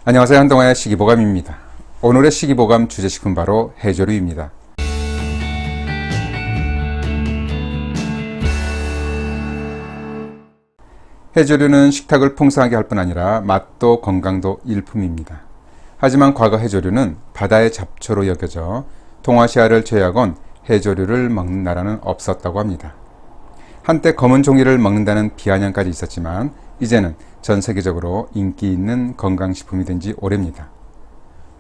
안녕하세요. 한동아의 시기보감입니다. 오늘의 시기보감 주제식품 바로 해조류입니다. 해조류는 식탁을 풍성하게 할 뿐 아니라 맛도 건강도 일품입니다. 하지만 과거 해조류는 바다의 잡초로 여겨져 동아시아를 제외하곤 해조류를 먹는 나라는 없었다고 합니다. 한때 검은 종이를 먹는다는 비아냥까지 있었지만 이제는 전 세계적으로 인기 있는 건강식품이 된 지 오래입니다.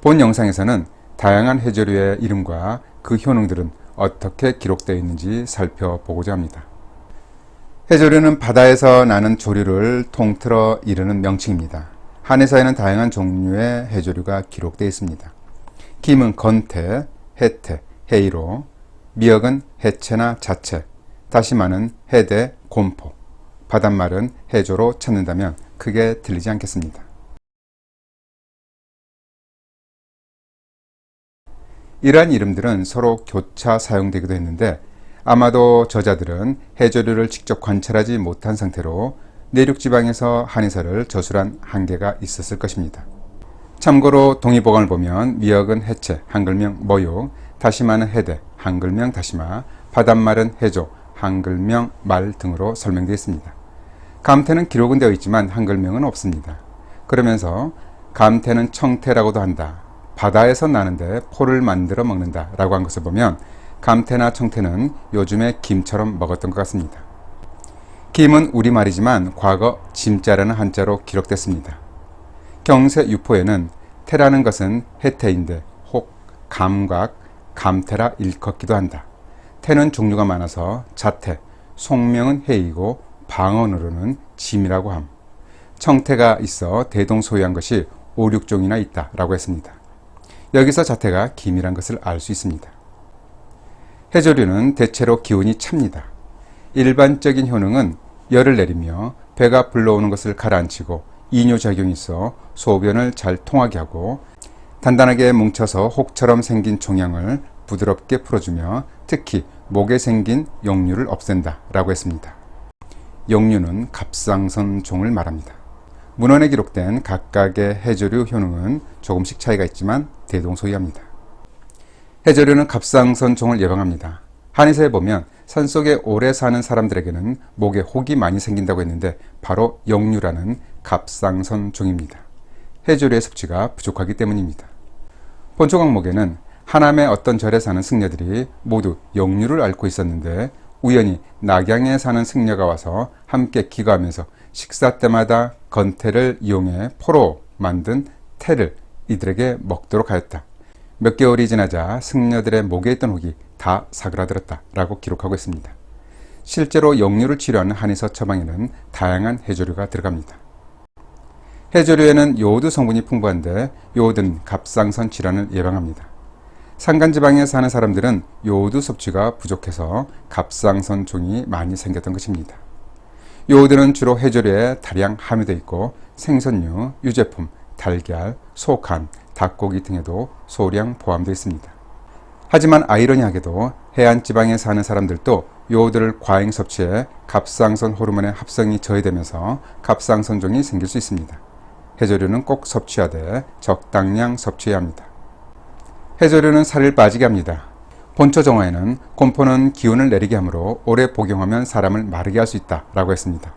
본 영상에서는 다양한 해조류의 이름과 그 효능들은 어떻게 기록되어 있는지 살펴보고자 합니다. 해조류는 바다에서 나는 조류를 통틀어 이르는 명칭입니다. 한해서에는 다양한 종류의 해조류가 기록되어 있습니다. 김은 건태, 해태, 해이로, 미역은 해채나 자채, 다시마는 해대, 곰포, 바닷말은 해조로 찾는다면 크게 틀리지 않겠습니다. 이러한 이름들은 서로 교차 사용되기도 했는데 아마도 저자들은 해조류를 직접 관찰하지 못한 상태로 내륙지방에서 한해서를 저술한 한계가 있었을 것입니다. 참고로 동의보감을 보면 미역은 해채, 한글명 머육, 다시마는 해대, 한글명 다시마, 바닷말은 해조, 한글명 말 등으로 설명되어 있습니다. 감태는 기록은 되어 있지만 한글명은 없습니다. 그러면서 감태는 청태라고도 한다. 바다에서 나는데 포를 만들어 먹는다 라고 한 것을 보면 감태나 청태는 요즘의 김처럼 먹었던 것 같습니다. 김은 우리말이지만 과거 짐자라는 한자로 기록됐습니다. 경세 유포에는 태라는 것은 해태인데 혹 감각, 감태라 일컫기도 한다. 태는 종류가 많아서 자태, 속명은 해이고 방언으로는 짐이라고 함. 청태가 있어 대동소이한 것이 5, 6종이나 있다 라고 했습니다. 여기서 자태가 김이란 것을 알 수 있습니다. 해조류는 대체로 기운이 찹니다. 일반적인 효능은 열을 내리며 배가 불러오는 것을 가라앉히고 이뇨작용이 있어 소변을 잘 통하게 하고 단단하게 뭉쳐서 혹처럼 생긴 종양을 부드럽게 풀어주며 특히 목에 생긴 역류를 없앤다 라고 했습니다. 역류는 갑상선종을 말합니다. 문헌에 기록된 각각의 해조류 효능은 조금씩 차이가 있지만 대동소이합니다. 해조류는 갑상선종을 예방합니다. 한의사에 보면 산속에 오래 사는 사람들에게는 목에 혹이 많이 생긴다고 했는데 바로 역류라는 갑상선종입니다. 해조류의 섭취가 부족하기 때문입니다. 본초 강목에는 하남의 어떤 절에 사는 승려들이 모두 역류를 앓고 있었는데 우연히 낙양에 사는 승려가 와서 함께 기거하면서 식사 때마다 건태를 이용해 포로 만든 태를 이들에게 먹도록 하였다. 몇 개월이 지나자 승려들의 목에 있던 혹이 다 사그라들었다 라고 기록하고 있습니다. 실제로 역류를 치료하는 한의서 처방에는 다양한 해조류가 들어갑니다. 해조류에는 요오드 성분이 풍부한데 요오드는 갑상선 질환을 예방합니다. 산간지방에 사는 사람들은 요오드 섭취가 부족해서 갑상선종이 많이 생겼던 것입니다. 요오드는 주로 해조류에 다량 함유되어 있고 생선류, 유제품, 달걀, 소간, 닭고기 등에도 소량 포함되어 있습니다. 하지만 아이러니하게도 해안지방에 사는 사람들도 요오드를 과잉 섭취해 갑상선 호르몬의 합성이 저해되면서 갑상선종이 생길 수 있습니다. 해조류는 꼭 섭취하되 적당량 섭취해야 합니다. 해조류는 살을 빠지게 합니다. 본초 정화에는 곰포는 기운을 내리게 하므로 오래 복용하면 사람을 마르게 할 수 있다 라고 했습니다.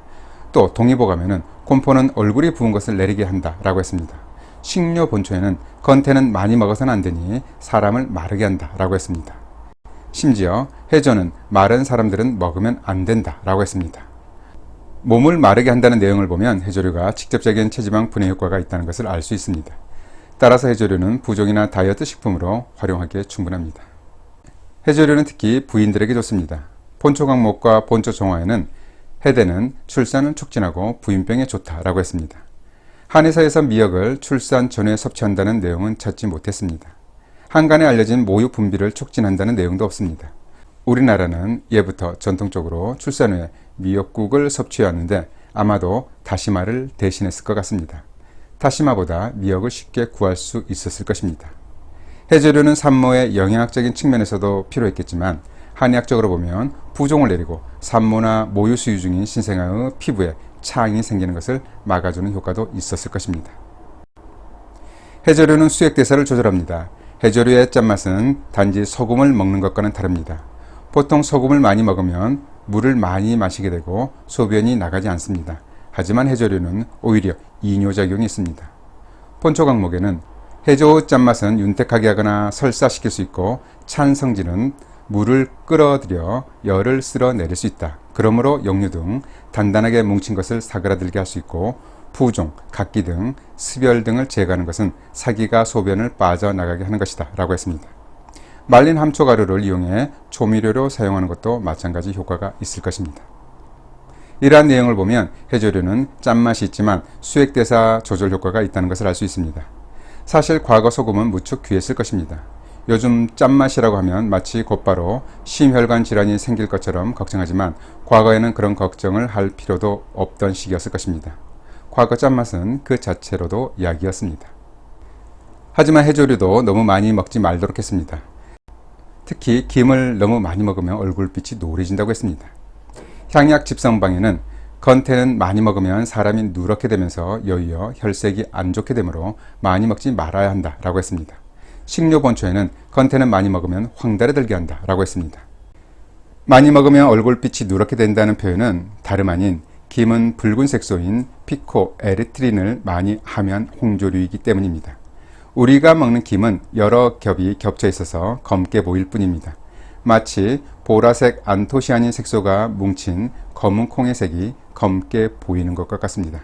또 동의보감에는 곰포는 얼굴이 부은 것을 내리게 한다 라고 했습니다. 식료 본초에는 건태는 많이 먹어서는 안 되니 사람을 마르게 한다 라고 했습니다. 심지어 해조는 마른 사람들은 먹으면 안 된다 라고 했습니다. 몸을 마르게 한다는 내용을 보면 해조류가 직접적인 체지방 분해 효과가 있다는 것을 알 수 있습니다. 따라서 해조류는 부종이나 다이어트 식품으로 활용하기에 충분합니다. 해조류는 특히 부인들에게 좋습니다. 본초 강목과 본초 정화에는 해대는 출산을 촉진하고 부인병에 좋다라고 했습니다. 한의사에서 미역을 출산 전후에 섭취한다는 내용은 찾지 못했습니다. 한간에 알려진 모유 분비를 촉진한다는 내용도 없습니다. 우리나라는 예부터 전통적으로 출산 후에 미역국을 섭취해왔는데 아마도 다시마를 대신했을 것 같습니다. 다시마보다 미역을 쉽게 구할 수 있었을 것입니다. 해조류는 산모의 영양학적인 측면에서도 필요했겠지만 한의학적으로 보면 부종을 내리고 산모나 모유 수유 중인 신생아의 피부에 창이 생기는 것을 막아주는 효과도 있었을 것입니다. 해조류는 수액대사를 조절합니다. 해조류의 짠맛은 단지 소금을 먹는 것과는 다릅니다. 보통 소금을 많이 먹으면 물을 많이 마시게 되고 소변이 나가지 않습니다. 하지만 해조류는 오히려 이뇨작용이 있습니다. 본초 강목에는 해조 짠맛은 윤택하게 하거나 설사시킬 수 있고 찬 성질은 물을 끌어들여 열을 쓸어내릴 수 있다. 그러므로 역류 등 단단하게 뭉친 것을 사그라들게 할 수 있고 부종, 각기 등 습열 등을 제거하는 것은 사기가 소변을 빠져나가게 하는 것이다 라고 했습니다. 말린 함초가루를 이용해 조미료로 사용하는 것도 마찬가지 효과가 있을 것입니다. 이러한 내용을 보면 해조류는 짠맛이 있지만 수액대사 조절 효과가 있다는 것을 알 수 있습니다. 사실 과거 소금은 무척 귀했을 것입니다. 요즘 짠맛이라고 하면 마치 곧바로 심혈관 질환이 생길 것처럼 걱정하지만 과거에는 그런 걱정을 할 필요도 없던 시기였을 것입니다. 과거 짠맛은 그 자체로도 약이었습니다. 하지만 해조류도 너무 많이 먹지 말도록 했습니다. 특히 김을 너무 많이 먹으면 얼굴빛이 노래진다고 했습니다. 향약 집성방에는 건태는 많이 먹으면 사람이 누렇게 되면서 여이어 혈색이 안 좋게 되므로 많이 먹지 말아야 한다 라고 했습니다. 식료본초에는 건태는 많이 먹으면 황달에 들게 한다 라고 했습니다. 많이 먹으면 얼굴빛이 누렇게 된다는 표현은 다름 아닌 김은 붉은 색소인 피코에리트린을 많이 함유한 홍조류이기 때문입니다. 우리가 먹는 김은 여러 겹이 겹쳐 있어서 검게 보일 뿐입니다. 마치 보라색 안토시아닌 색소가 뭉친 검은 콩의 색이 검게 보이는 것과 같습니다.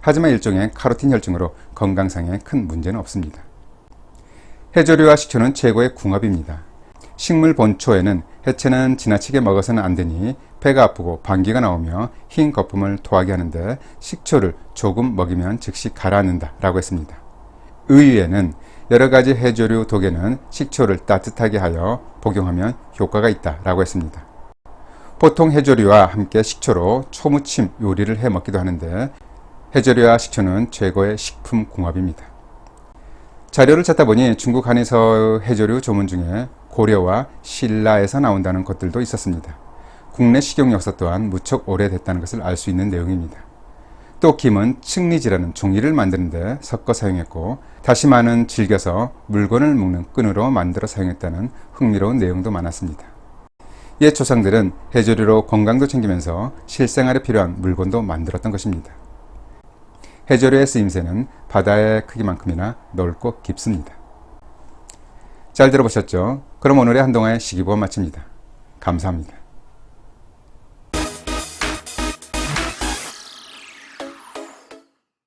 하지만 일종의 카로틴 혈증으로 건강상에 큰 문제는 없습니다. 해조류와 식초는 최고의 궁합입니다. 식물 본초에는 해체는 지나치게 먹어서는 안 되니 배가 아프고 방귀가 나오며 흰 거품을 토하게 하는데 식초를 조금 먹이면 즉시 가라앉는다 라고 했습니다. 의외에는 여러가지 해조류 독에는 식초를 따뜻하게 하여 복용하면 효과가 있다 라고 했습니다. 보통 해조류와 함께 식초로 초무침 요리를 해 먹기도 하는데 해조류와 식초는 최고의 식품 궁합입니다. 자료를 찾다 보니 중국 한에서 해조류 조문 중에 고려와 신라에서 나온다는 것들도 있었습니다. 국내 식용 역사 또한 무척 오래됐다는 것을 알 수 있는 내용입니다. 또 김은 칡리지라는 종이를 만드는데 섞어 사용했고 다시마는 질겨서 물건을 묶는 끈으로 만들어 사용했다는 흥미로운 내용도 많았습니다. 옛 조상들은 해조류로 건강도 챙기면서 실생활에 필요한 물건도 만들었던 것입니다. 해조류의 쓰임새는 바다의 크기만큼이나 넓고 깊습니다. 잘 들어보셨죠? 그럼 오늘의 한동안의 시기보험 마칩니다. 감사합니다.